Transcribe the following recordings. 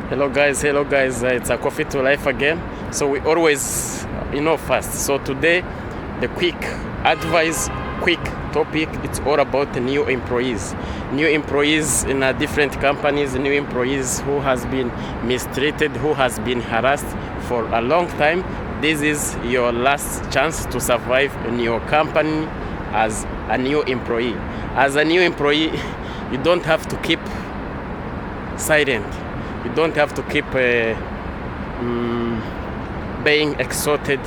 Hello guys, it's a coffee to life again. So we always, fast. So today, the quick advice, quick topic, it's all about the new employees. New employees in different companies, new employees who has been mistreated, who has been harassed for a long time. This is your last chance to survive in your company as a new employee. As a new employee, you don't have to keep silent. You don't have to keep being exhausted,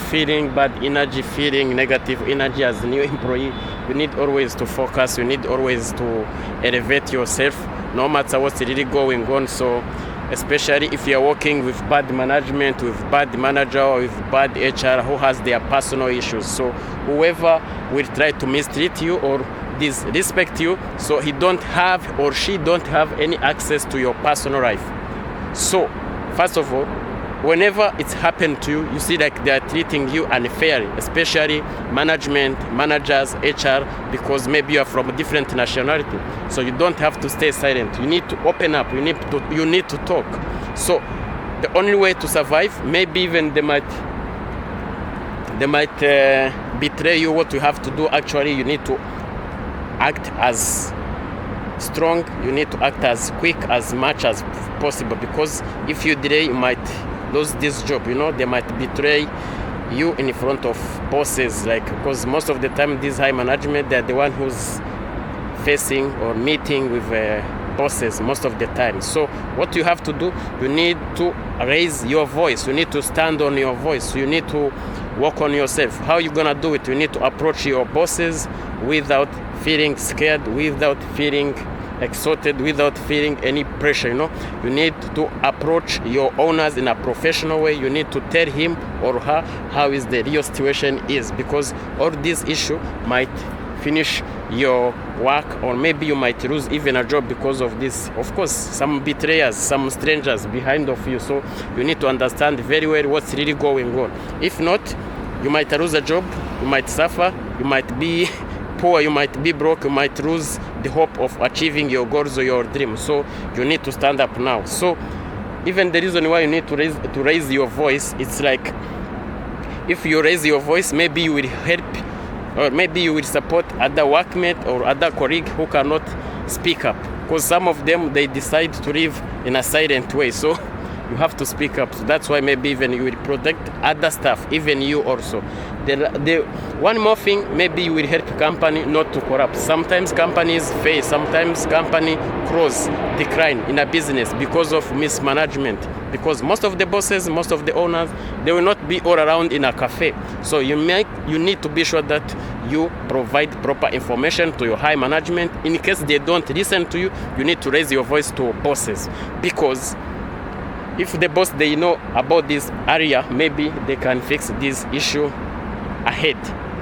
feeling bad energy, feeling negative energy as a new employee. You need always to focus. You need always to elevate yourself, no matter what's really going on. So, especially if you're working with bad management, with bad manager, or with bad HR who has their personal issues. So, whoever will try to mistreat you or disrespect you, so he don't have or she don't have any access to your personal life. So first of all, whenever it's happened to you, you see like they are treating you unfairly, especially managers, HR, because maybe you are from a different nationality. So you don't have to stay silent. You need to open up. You need to talk. So the only way to survive, maybe even they might betray you. What you have to do, actually, you need to act as strong, you need to act as quick as much as possible, because if you delay, you might lose this job. They might betray you in front of bosses, because most of the time these high management, they're the one who's facing or meeting with bosses most of the time. So what you have to do, you need to raise your voice, you need to stand on your voice, you need to work on yourself. How are you gonna do it? You need to approach your bosses without feeling scared, without feeling exhausted, without feeling any pressure. You need to approach your owners in a professional way. You need to tell him or her how is the real situation is, because all this issue might finish your work, or maybe you might lose even a job because of this. Of course, some betrayers, some strangers behind of you. So you need to understand very well what's really going on. If not, you might lose a job, you might suffer, you might be poor, you might be broke, you might lose the hope of achieving your goals or your dreams. So you need to stand up now. So even the reason why you need to raise your voice, it's like if you raise your voice, maybe you will help, or maybe you will support other workmates or other colleagues who cannot speak up, because some of them, they decide to live in a silent way. So you have to speak up. So that's why maybe even you will protect other staff, even you also. One more thing, maybe you will help company not to corrupt. Sometimes companies fail, sometimes company close, decline in a business because of mismanagement. Because most of the bosses, most of the owners, they will not be all around in a cafe. So you need to be sure that you provide proper information to your high management. In case they don't listen to you, you need to raise your voice to bosses, because if the boss, they know about this area, maybe they can fix this issue ahead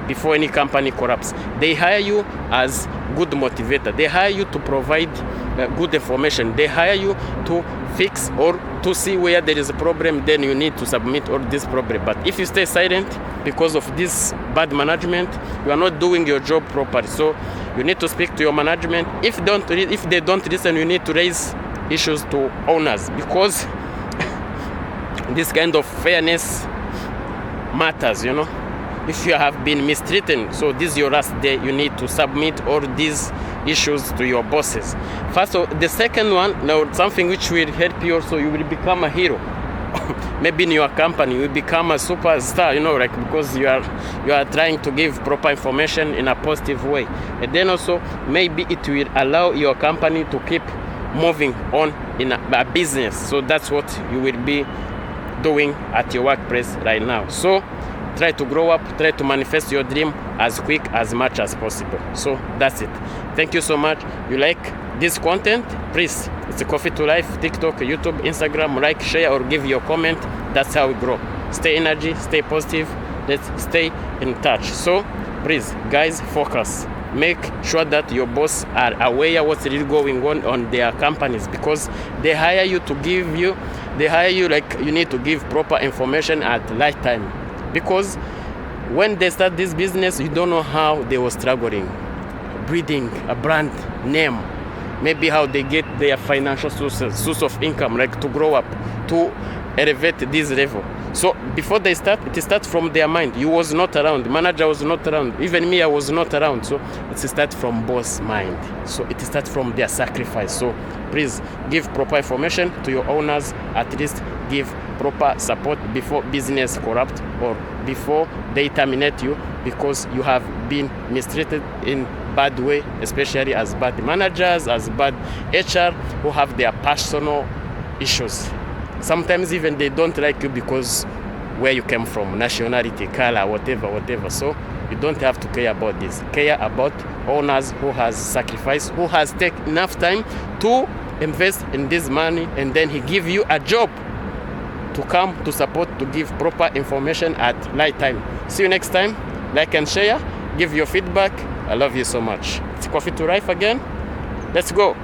before any company corrupts. They hire you as good motivator. They hire you to provide good information. They hire you to fix or to see where there is a problem. Then you need to submit all this problem. But if you stay silent because of this bad management, you are not doing your job properly. So you need to speak to your management. If they don't listen, you need to raise issues to owners, because this kind of fairness matters. If you have been mistreated, so this is your last day, you need to submit all these issues to your bosses. First, the second one, now something which will help you also, you will become a hero. Maybe in your company, you will become a superstar, because you are trying to give proper information in a positive way. And then also, maybe it will allow your company to keep moving on in a business. So that's what you will be doing at your workplace right now. So try to grow up, try to manifest your dream as quick as much as possible. So that's it. Thank you so much. You like this content, please, it's a Coffee to Life, TikTok, YouTube, Instagram, like, share, or give your comment. That's how we grow. Stay energy, stay positive, let's stay in touch. So please, guys, focus. Make sure that your boss are aware what's really going on their companies, because they hire you you need to give proper information at the right time. Because when they start this business, you don't know how they were struggling, breeding a brand name, maybe how they get their financial source of income, like to grow up, to elevate this level. So before they start, it starts from their mind. You was not around, the manager was not around, even me, I was not around. So it starts from boss mind. So it starts from their sacrifice. So please give proper information to your owners, at least give proper support before business corrupt or before they terminate you because you have been mistreated in bad way, especially as bad managers, as bad HR who have their personal issues. Sometimes even they don't like you because where you came from, nationality, color, whatever. So you don't have to care about this. Care about owners who has sacrificed, who has taken enough time to invest in this money, and then he give you a job to come to support, to give proper information at right time. See you next time. Like and share. Give your feedback. I love you so much. It's Coffee to Life again. Let's go.